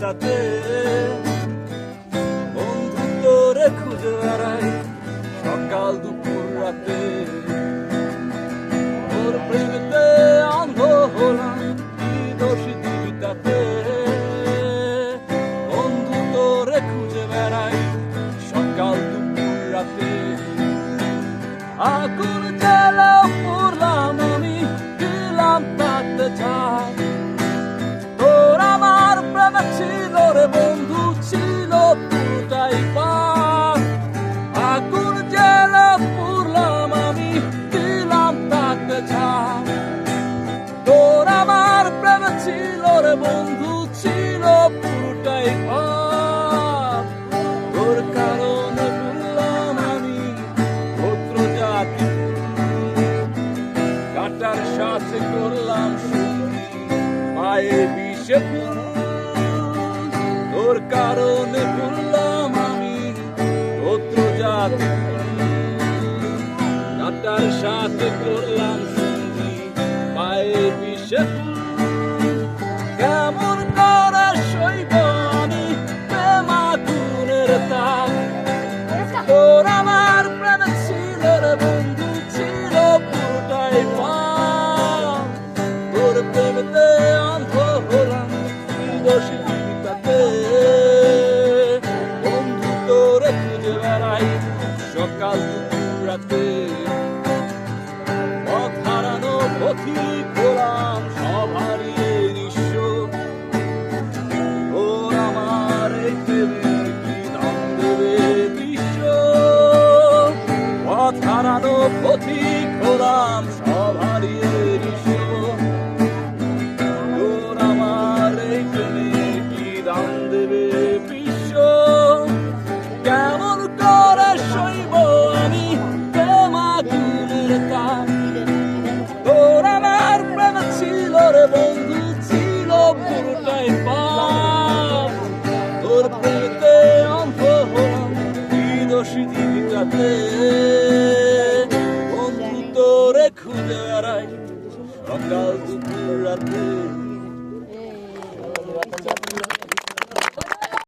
দিবিটাতে বন্ধু তোরে খুঁজে বেড়াই সকাল দুপুর রাতে। তোর প্রেমেতে অন্ধ হলাম, কি দোষী দিবিটাতে বন্ধু তোরে খুঁজে বেড়াই সকাল দুপুর রাতে। আগুন জ্বালা পড়লাম আমি, দিলাম তাতে ঝাঁপ। তোর আমার প্রেম ছিল রে বন্ধু, ছিল পুরোটাই পাপ। আগুন জ্বালা পড়লাম আমি, দিলাম তাতে ঝাঁপ। তোর আমার প্রেম ছিল রে বন্ধু, ছিল পুরোটাই পাপ। তোর কারণে বললাম আমি ভদ্র জাতি, কাটার সাথে করলাম সঙ্গী, পায়ে বিষে ফুল। তোর কারণে বললাম আমি ভদ্র জাতি, কাটার সাথে করলাম সঙ্গী, পায়ে বিষে ফুল। কেমন করে সইব আমি প্রেম আগুনের তাপ। তোর আমার প্রেম ছিল রে বন্ধু, ছিল পুরোটাই পাপ। তোর প্রেমেতে অন্ধ হলাম, কি দোষী দিবিটাতে বন্ধু তোরে খুঁজে বেড়াই সকাল দুপুর রাতে। পথ হারানো পথিক হলাম, সব হারিয়ে নিঃস্ব। তোর আমার এই প্রেমের কি দাম দেবে বিশ্ব? পথ হারানো পথিক হলাম।